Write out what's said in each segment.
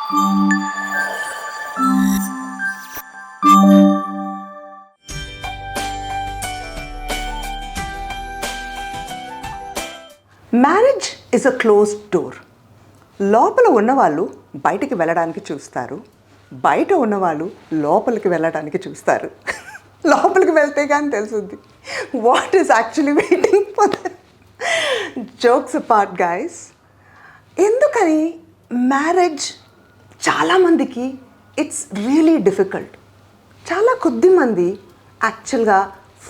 Marriage is a closed door. లోపల ఉన్నవాళ్ళు బయటికి వెళ్ళడానికి చూస్తారు, బయట ఉన్నవాళ్ళు లోపలికి వెళ్ళడానికి చూస్తారు. లోపలికి వెళ్తే కానీ తెలుస్తుంది what is actually waiting for them. Jokes apart guys, ఎందుకని మ్యారేజ్ చాలామందికి ఇట్స్ రియలీ డిఫికల్ట్. చాలా కొద్ది మంది యాక్చువల్గా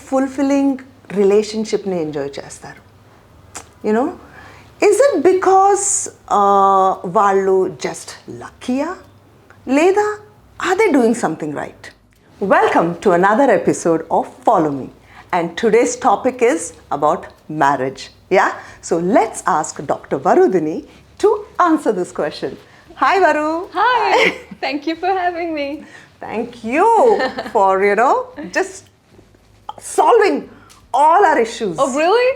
ఫుల్ఫిల్లింగ్ రిలేషన్షిప్ని ఎంజాయ్ చేస్తారు. యునో, ఇస్ ఇట్ బికాస్ వాళ్ళు జస్ట్ లక్కీయా, లేదా or they doing something right? Welcome to another episode of follow me, and today's topic is about marriage. Yeah, so let's ask Dr. Varudini to answer this question. Hi Varu. Hi. Thank you for having me. Thank you for just solving all our issues. Oh really?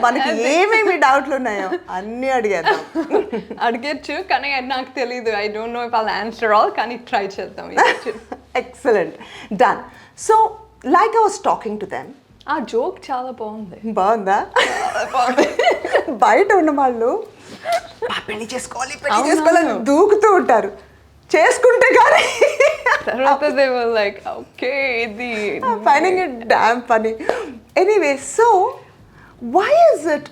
మనకి ఏమేమి డౌట్లు ఉన్నాయో అన్నీ అడిగేద్దాం. అడిగచ్చు, కానీ నాకు తెలీదు. I don't know if I'll answer all, కానీ try చేద్దాం. Excellent, done. So like I was talking to them. ఆ జోక్ చాలా బాగుంది. బాగుందా? బయట ఉన్న వాళ్ళు పెళ్లి చేసుకోవాలి చేసుకోవాలని దూకుతూ ఉంటారు, చేసుకుంటే కానీ తర్వాత they were like, okay, ఇది finding it damn funny. Anyway, so why is it,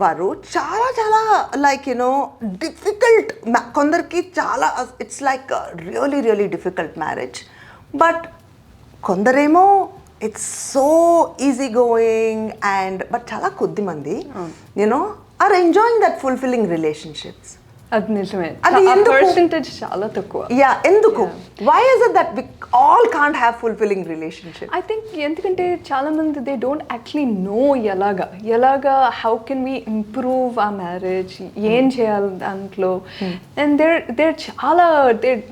Varu, చాలా like difficult, కొందరికి చాలా it's like a really difficult marriage, but కొందరేమో it's so easy going and but చాలా కొద్ది మంది are enjoying that fulfilling relationships. అది నిజమే, అది పర్సెంటేజ్ చాలా తక్కువ. యా, ఎందుకు? Why is it that we all can't have fulfilling relationship? I think ఎందుకంటే చాలా మంది దే డోంట్ యాక్చువల్లీ నో ఎలాగా హౌ కెన్ వి ఇంప్రూవ్ ఆ మ్యారేజ్, ఏం చేయాలి దాంట్లో. అండ్ దేర్ చాలా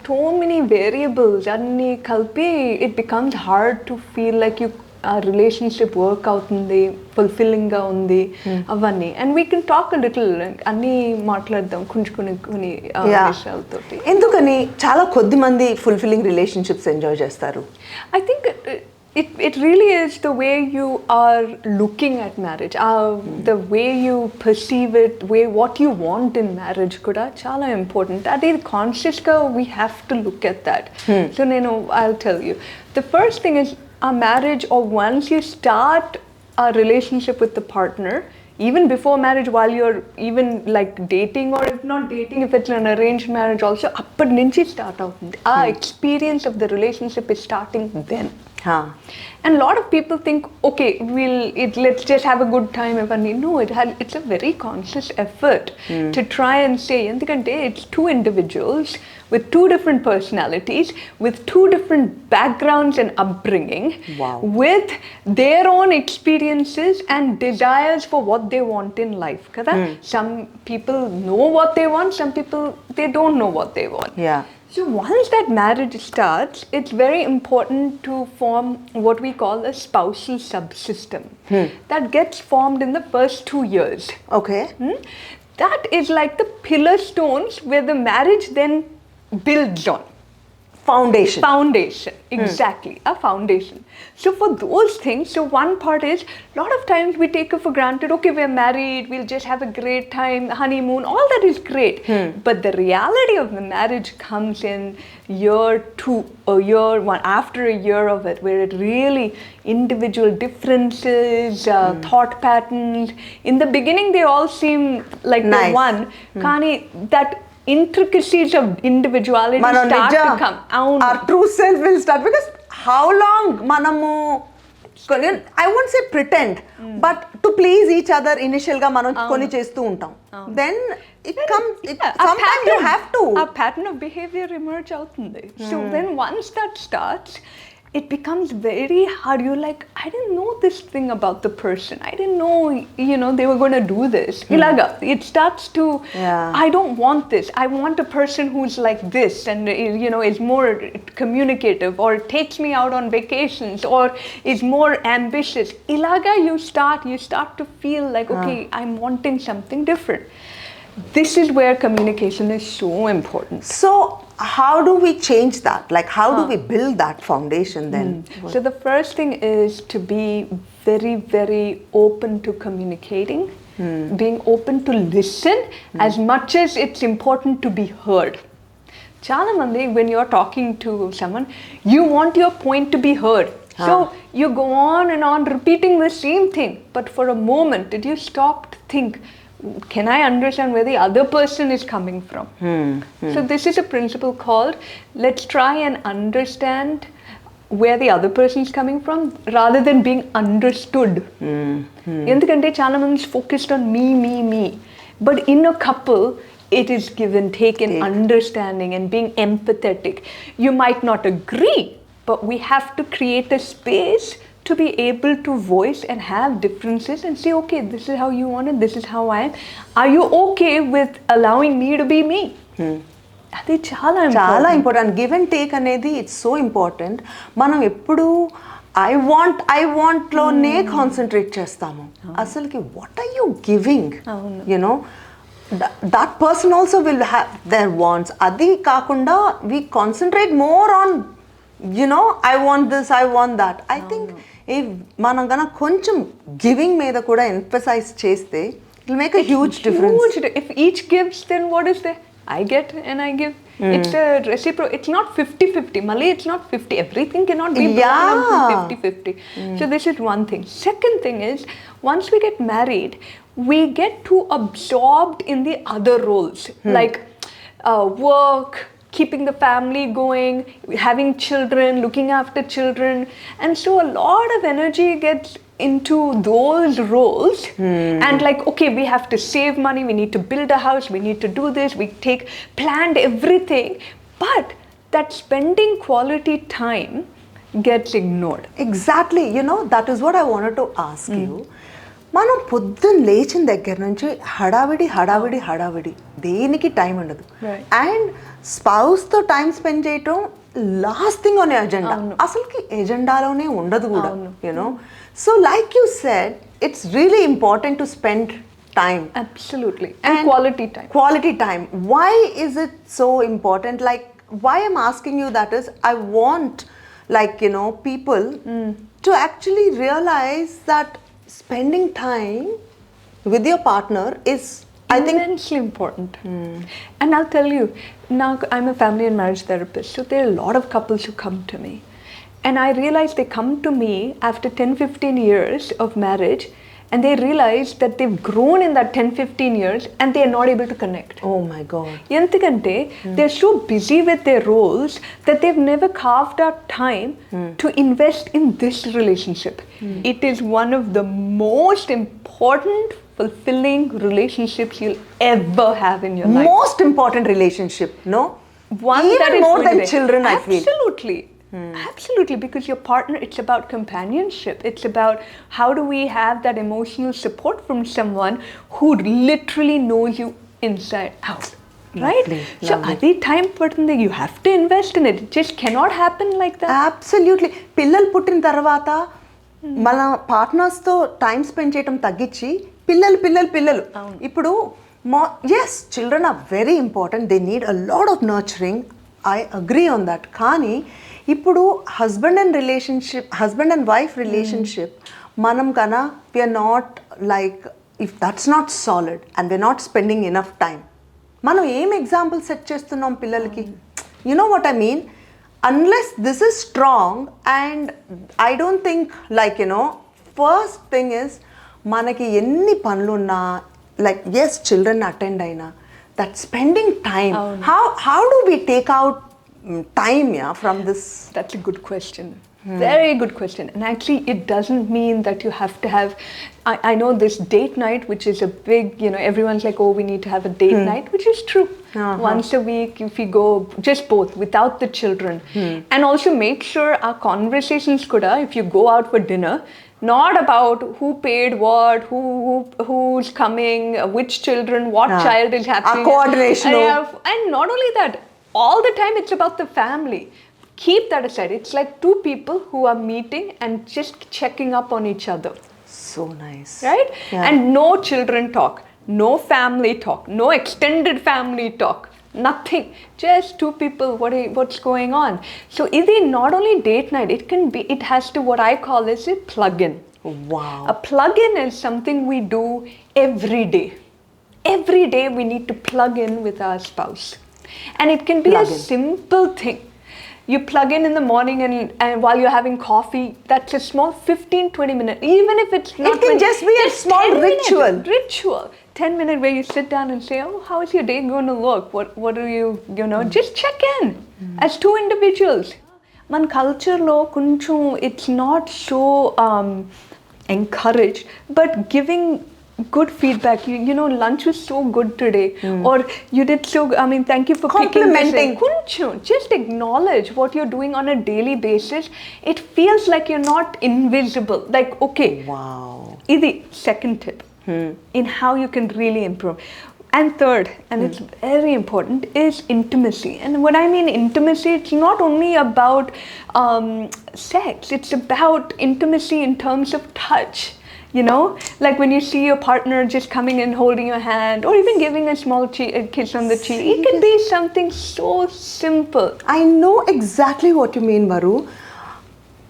సో మెనీ వేరియబుల్స్ అన్నీ కలిపి it becomes hard to feel like you ఆ రిలేషన్షిప్ వర్క్ అవుతుంది, ఫుల్ఫిల్లింగ్గా ఉంది, అవన్నీ. And we can talk a little, అన్నీ మాట్లాడదాం కొన్ని విషయాలతో. ఎందుకని చాలా కొద్ది మంది ఫుల్ఫిల్లింగ్ రిలేషన్షిప్స్ ఎంజాయ్ చేస్తారు? I think it really is the way you are looking at marriage, the way you perceive it, what you want in marriage kuda chala important. That is conscious ka we have to look at that. So I'll tell you, the first thing is a marriage, or once you start a relationship with the partner, even before marriage, while you're even like dating, or if not dating, if it's an arranged marriage also, appad nunchi start avutundi. Our experience of the relationship is starting then. And a lot of people think, okay, let's just have a good time. No, it's a very conscious effort to try and say, endukante it's two individuals with two different personalities, with two different backgrounds and upbringing, with their own experiences and desires for what they want in life. Kada? Some people know what they want, some people, they don't know what they want. Yeah. So once that marriage starts, it's very important to form what we call a spousal subsystem. That gets formed in the first 2 years. Okay. That is like the pillar stones where the marriage then builds on. Foundation, exactly, a foundation. So for those things, so one part is, lot of times we take it for granted, okay, we're married, we'll just have a great time, honeymoon, all that is great. But the reality of the marriage comes in year 2 or year 1, after a year of it, where it really, individual differences, thought patterns, in the beginning they all seem like nice. The one, kani that intricacies of individuality start to come. Our true self will start, because how long manamu, I won't say pretend, but to please each other initial ga manam koni chestu untam, then it comes, sometimes you have to a pattern of behavior emerge avutundi. So then once that starts, it becomes very hard. You're like, I didn't know this thing about the person. I didn't know, they were going to do this. Ilaga, it starts to, I don't want this. I want a person who's like this and, is more communicative, or takes me out on vacations, or is more ambitious. Ilaga, you start to feel like, okay, I'm wanting something different. This is where communication is so important. So how do we change that? Like, how do we build that foundation then? So the first thing is to be very, very open to communicating, being open to listen as much as it's important to be heard. Chala mandi, when you're talking to someone, you want your point to be heard. So you go on and on repeating the same thing. But for a moment, did you stop to think, can I understand where the other person is coming from? So this is a principle called, let's try and understand where the other person is coming from rather than being understood. Endukante chaala mandi is focused on me. But in a couple, it is give and take and understanding and being empathetic. You might not agree, but we have to create a space to be able to voice and have differences and say, okay, this is how you want it, this is how I am. Are you okay with allowing me to be me? అది చాలా important. Give and take అనేది it's so important. మనం ఎప్పుడు I want లోనే concentrate చేస్తాము. అసలుకి what are you giving? You know that person also will have their wants. అది కాకుండా we concentrate more on I want this, I want that. I think మనం కనుక కొంచెం గివింగ్ మీద కూడా ఎంఫసైజ్ చేస్తే it will make a huge difference. If each gives, then what is there? I get and I give. It's a reciprocal. It's not 50-50. Malay, it's not 50. Everything cannot be broken up to 50-50. So this is one thing. Second thing is, once we get married, we get too absorbed in the other roles, like work, keeping the family going, having children, looking after children. And so a lot of energy gets into those roles and like, okay, we have to save money, we need to build a house, we need to do this, we planned everything, but that spending quality time gets ignored. Exactly. That is what I wanted to ask you. మనం పొద్దున్న లేచిన దగ్గర నుంచి హడావిడి దేనికి time ఉండదు. And స్పౌస్తో time spend చేయటం last thing on agenda. అసలుకి ఎజెండాలోనే ఉండదు కూడా. So like you said, it's really important to spend time. Absolutely. And quality time. Why is it so important? Like, why I'm asking you that is, I want, like, people to actually realize that spending time with your partner is, I think, immensely important. And I'll tell you, now I'm a family and marriage therapist, so there are a lot of couples who come to me. And I realize they come to me after 10-15 years of marriage, and they realize that they've grown in that 10-15 years and they are not able to connect. Oh my God. Endukante they're so busy with their roles that they've never carved out time to invest in this relationship. It is one of the most important, fulfilling relationships you'll ever have in your life. Most important relationship, no? One even that is more than children, I feel. Absolutely, because your partner, it's about companionship. It's about how do we have that emotional support from someone who literally knows you inside out. Right? So adi time padutundi, you have to invest in it. It just cannot happen like that. Absolutely. పిల్లలు పుట్టిన తర్వాత మన పార్ట్నర్స్తో time spend చేయడం తగ్గించి పిల్లలు ఇప్పుడు yes, children are very important. They need a lot of nurturing. I agree on that. కానీ ఇప్పుడు హస్బెండ్ అండ్ వైఫ్ రిలేషన్షిప్ మనం కన్నా we're not like, if that's not solid and we're not spending enough time, మనం ఏం example set చేస్తున్నాం పిల్లలకి? You know what I mean? Unless this is strong, and I don't think like first thing is, మనకి ఎన్ని పనులున్నా, like as children attend అయినా, that spending time, how do we take out time from this? That's a good question. Very good question. And actually it doesn't mean that you have to have, I know this date night, which is a big, everyone's like, oh, we need to have a date night, which is true. Once a week, if we go, just both, without the children. And also make sure our conversations kuda, if you go out for dinner, not about who paid what, who's coming, which children, what child is happening. Coordination. And not only that, all the time it's about the family. Keep that aside. It's like two people who are meeting and just checking up on each other. So nice. Right? And no children talk. No family talk, no extended family talk. Nothing, just two people. What's going on? So it is not only date night. It has to what I call as a plug-in. Wow. A plug-in is something we do every day. Every day we need to plug in with our spouse, and it can be a simple thing. You plug in the morning and while you're having coffee, that's a small 15-20 minute, even if it's not. It can just be a small ritual. 10-minute where you sit down and say, oh, how is your day going to look? What do you know, just check in as two individuals. Man culture lo kunchum, it's not so encouraged, but giving good feedback. You know, lunch was so good today, or you did so, thank you for complimenting. Just acknowledge what you're doing on a daily basis. It feels like you're not invisible. Like, okay, wow. Idi second tip in how you can really improve. And third, and it's very important, is intimacy. And when I mean intimacy, it's not only about sex. It's about intimacy in terms of touch. You know, like when you see your partner just coming in, holding your hand, or even giving a small kiss on the cheek. It can be something so simple. I know exactly what you mean, Varu.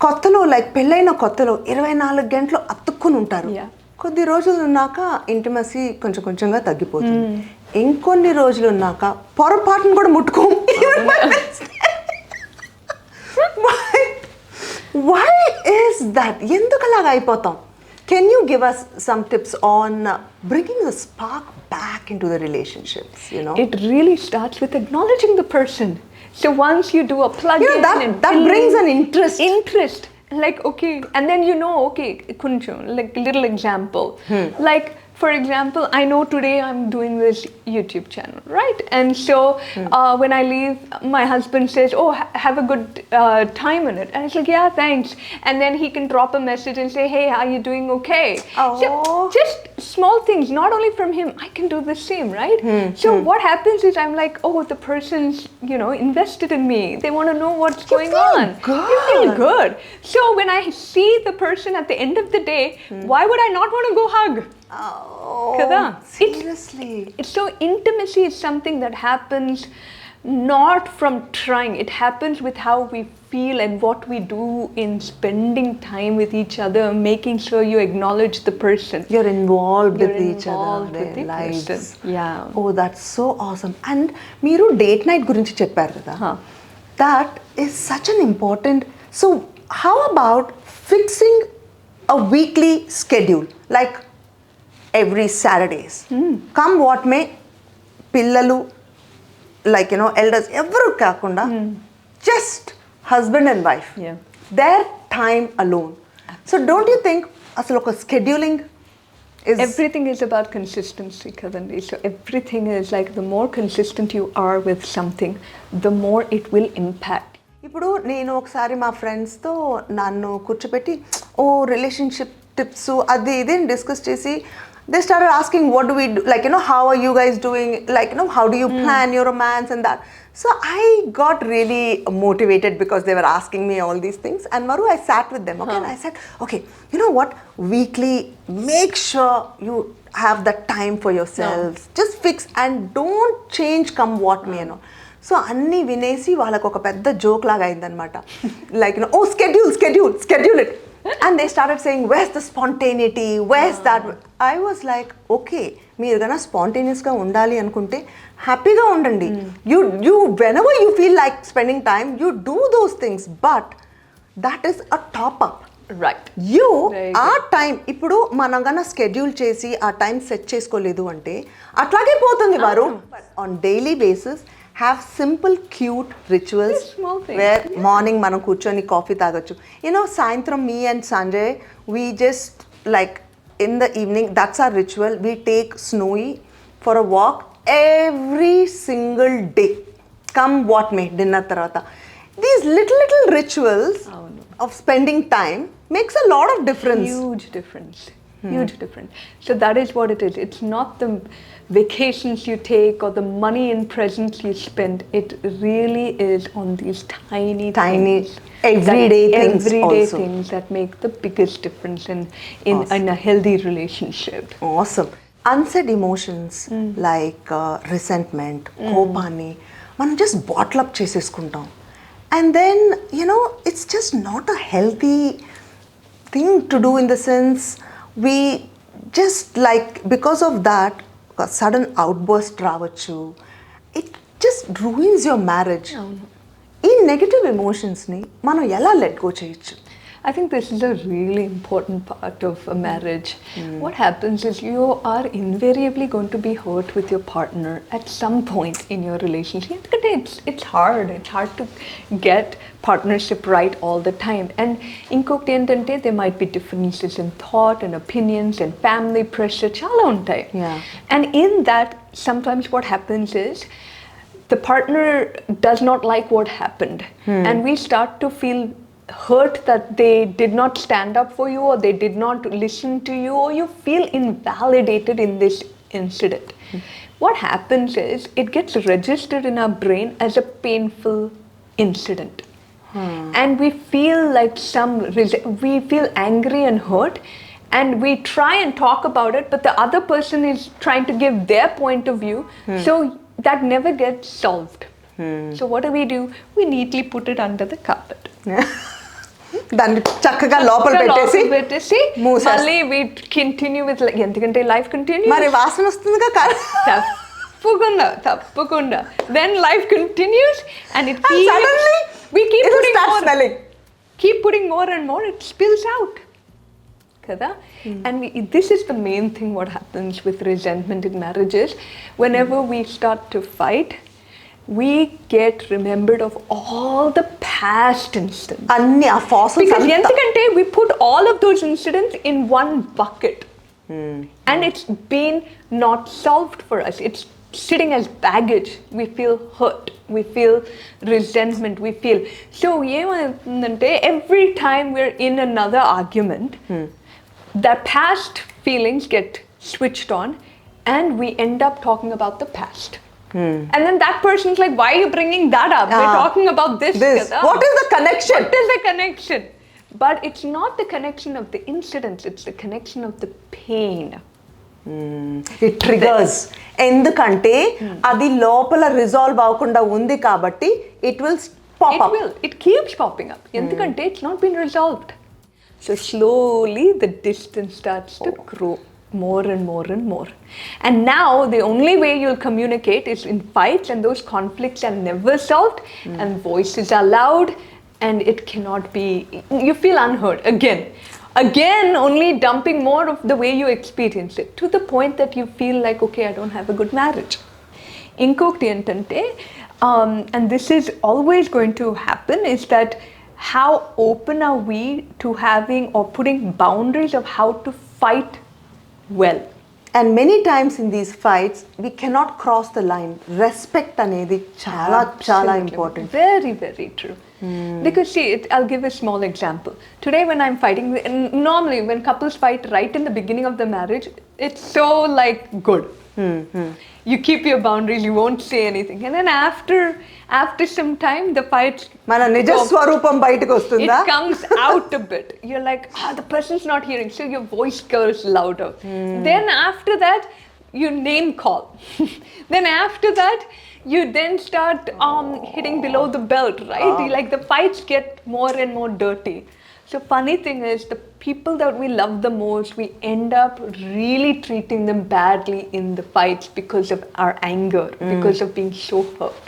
కొత్తలో like పెళ్ళైన కొత్తలో 24 గంటలు అతుక్కుని ఉంటారు. కొద్ది రోజులు ఉన్నాక intimacy కొంచెం కొంచెంగా తగ్గిపోతుంది. ఇంకొన్ని రోజులు ఉన్నాక పొరపాటును కూడా ముట్టుకోం. Why is that? ఎందుకు అలాగా అయిపోతాం? Can you give us some tips on bringing the spark back into the relationships, you know? It really starts with acknowledging the person. So once you do a plug-in, that brings an interest. Like, okay, and then okay, kunchu, like little example. Like, for example, I know today I'm doing this YouTube channel, right? And so when I leave, my husband says, oh, have a good time in it. And it's like, yeah, thanks. And then he can drop a message and say, hey, are you doing okay? Oh. So just small things, not only from him, I can do the same, right? So what happens is I'm like, oh, the person's, invested in me. They want to know what's going on. Good. You feel good. So when I see the person at the end of the day, why would I not want to go hug? Oh, seriously. So intimacy is something that happens not from trying. It happens with how we feel and what we do in spending time with each other, making sure you acknowledge the person. You're involved with each other, their lives. Person. Yeah. Oh, that's so awesome. And మీరు date night గురించి చెప్పారు కదా. That is such an important. So how about fixing a weekly schedule? Like every Saturdays. Come what may, పిల్లలు, like, elders, ఎవరు కాకుండా, just husband and wife. Their time alone. So don't you think అసలు ఒక scheduling is... Everything is about consistency, Kadandi. So everything is like the more consistent you are with something, the more it will impact. ఇప్పుడు నేను ఒకసారి మా ఫ్రెండ్స్తో నన్ను కూర్చోపెట్టి relationship tips అది ఇది డిస్కస్ చేసి they started asking what do we do, like, how are you guys doing, like, how do you plan your romance and that. So I got really motivated because they were asking me all these things, and Maru, I sat with them, okay, and I said, okay, you know what, weekly, make sure you have that time for yourselves. Just fix and don't change come what may, so అన్నీ వినేసి వాళ్ళకు ఒక పెద్ద joke లాగా అయిందనమాట. Like schedule it. And they started saying, where's the spontaneity, where's that? I was like, okay, మీరు కన్నా స్పాంటేనియస్గా ఉండాలి అనుకుంటే హ్యాపీగా ఉండండి. You whenever you feel like spending time, you do those things, but that is a top up. Right. You ఆ time ఇప్పుడు మనం కన్నా స్కెడ్యూల్ చేసి ఆ టైం సెట్ చేసుకోలేదు అంటే అట్లాగే పోతుంది వారు. On daily basis have simple cute rituals where morning మనం కూర్చొని కాఫీ తాగొచ్చు. సాయంత్రం me and Sanjay, we just like in the evening, that's our ritual, we take Snowy for a walk every single day, come what may, dinner tarvata. These little rituals of spending time makes a lot of difference. Huge difference. So that is what it is. It's not the vacations you take or the money in presents you spend. It really is on these tiny things, everyday things that make the biggest difference in a healthy relationship. Awesome. Unsaid emotions like resentment, కోపాన్ని మనం just bottle up చేసేసుకుంటాం. And then it's just not a healthy thing to do, in the sense we just like because of that ఒక sudden outburst రావచ్చు. It just ruins your marriage. ఈ negative ఎమోషన్స్ని మనం ఎలా let go చేయొచ్చు? I think this is a really important part of a marriage. What happens is you are invariably going to be hurt with your partner at some point in your relationship. It's hard. It's hard to get partnership right all the time. And inkokti entante there might be differences in thought and opinions and family pressure. Chala untai. Yeah. And in that, sometimes what happens is the partner does not like what happened, and we start to feel hurt that they did not stand up for you, or they did not listen to you, or you feel invalidated in this incident. What happens is it gets registered in our brain as a painful incident, and we feel like we feel angry and hurt, and we try and talk about it, but the other person is trying to give their point of view, so that never gets solved. So what do? We neatly put it under the carpet. దాన్ని చక్కగా లోపల పెట్టేసి మళ్ళీ we continue with ఎందుకంటే life continues. మరి వాసన వస్తుందిగా తప్పకుండా then life continues and it keeps, suddenly we keep putting more and more, it spills out. Kada? And this is the main thing what happens with resentment in marriages. Whenever we start to fight, we get remembered of all the past incidents. అన్ని ఆ ఫాసల్స్ Because ఎందుకంటే we put all of those incidents in one bucket. And it's been not solved for us. It's sitting as baggage. We feel hurt. We feel resentment. We feel. So ఏమంటే every time we're in another argument, the past feelings get switched on and we end up talking about the past. And then that person's like, why are you bringing that up? We're talking about this. What is the connection? What is the connection? But it's not the connection of the incidents, it's the connection of the pain. It triggers. ఎందుకంటే అది లోపల resolve అవ్వకుండా ఉంది కాబట్టి it will pop up. It keeps popping up. ఎందుకంటే it's not been resolved. So slowly the distance starts to grow more and more and more. And now the only way you'll communicate is in fights, and those conflicts are never solved, and voices are loud, and it cannot be, you feel unheard again, only dumping more of the way you experience it, to the point that you feel like, okay, I don't have a good marriage. Inkokti entante, and this is always going to happen, is that how open are we to having or putting boundaries of how to fight well. And many times in these fights we cannot cross the line. Respect అనేది చాలా important. Very, very true. Because see, I'll give a small example. Today when I'm fighting, normally when couples fight right in the beginning of the marriage, it's so like good. You keep your boundaries, you won't say anything, and then after some time the fight మన నిజ స్వరూపం బయటకు వస్తుందా? It comes out a bit. You're like, the person's not hearing, so your voice goes louder. Then after that you name call. Then after that you then start hitting below the belt, right? Like the fights get more and more dirty. So funny thing is, the people that we love the most, we end up really treating them badly in the fights because of our anger, because of being so hurt.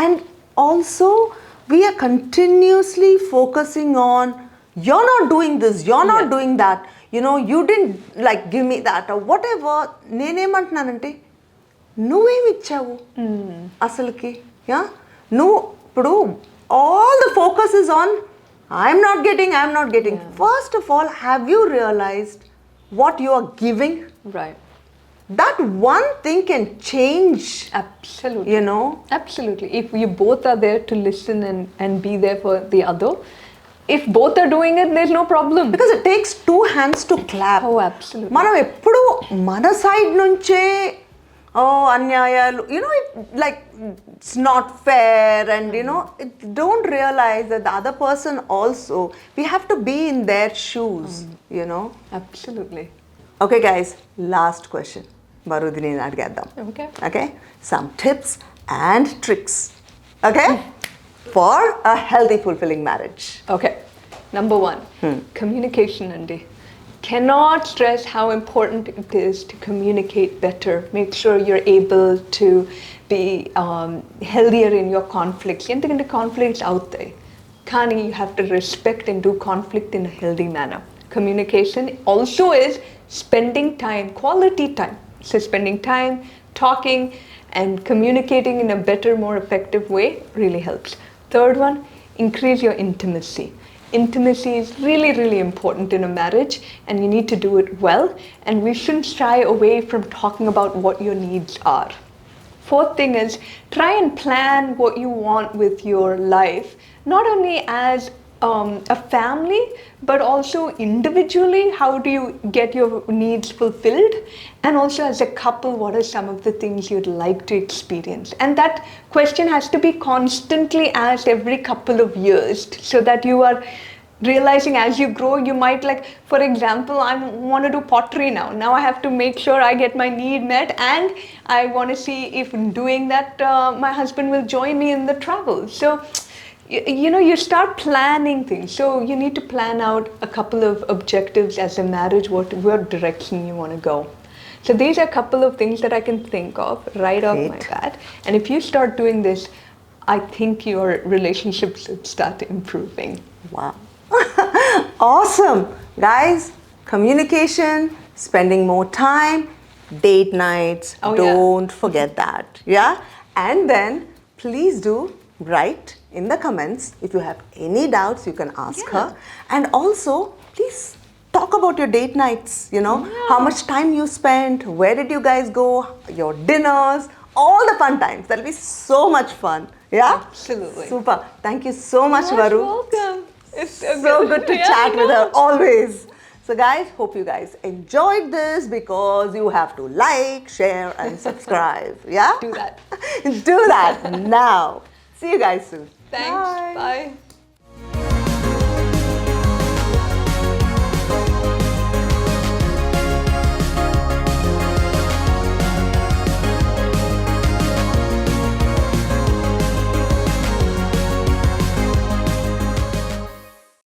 And also we are continuously focusing on, you're not doing this, you're not doing that, you didn't like give me that or whatever. నేనేమంటున్నానంటే నువ్వేమిచ్చావు అసలుకి? నువ్వు ఇప్పుడు all the focus is on I'm not getting. First of all, have you realized what you are giving? Right. That one thing can change. Absolutely. Absolutely. If you both are there to listen and be there for the other, if both are doing it, there's no problem. Because it takes two hands to clap. Oh, absolutely. మనం ఎప్పుడు మన side నుంచే అన్యాయాలు, it's not fair, and don't realize that the other person also, we have to be in their shoes. Absolutely. Okay, guys, last question. Varudini adgeddam. Okay. Okay, some tips and tricks. Okay, for a healthy, fulfilling marriage. Okay. Number one, communication, Andy. Cannot stress how important it is to communicate better. Make sure you're able to be healthier in your conflicts. Endukante conflicts out there. Kani, you have to respect and do conflict in a healthy manner. Communication also is spending time, quality time. So spending time, talking, and communicating in a better, more effective way really helps. Third one, increase your intimacy. Intimacy is really, really important in a marriage, and you need to do it well, and we shouldn't shy away from talking about what your needs are. Fourth thing is, try and plan what you want with your life, not only as a family, but also individually. How do you get your needs fulfilled? And also as a couple, what are some of the things you'd like to experience? And that question has to be constantly asked every couple of years, so that you are realizing as you grow, you might, like, for example, I want to do pottery now. Now I have to make sure I get my need met, and I want to see if in doing that my husband will join me in the travel. So you start planning things. So you need to plan out a couple of objectives as a marriage, what direction you want to go. So these are a couple of things that I can think of right off my bat. And if you start doing this, I think your relationships should start improving. Wow. Awesome. Guys, communication, spending more time, date nights. Don't forget that. Yeah? And then please do write in the comments. If you have any doubts, you can ask her. And also, please talk about your date nights, how much time you spent, where did you guys go, your dinners, all the fun times. That'll be so much fun. Yeah? Absolutely. Super. Thank you so much, Varu. You're welcome. It's So good to chat with her, always. So guys, hope you guys enjoyed this, because you have to like, share and subscribe. Yeah? Do that. Do that now. See you guys soon. Thanks. Bye.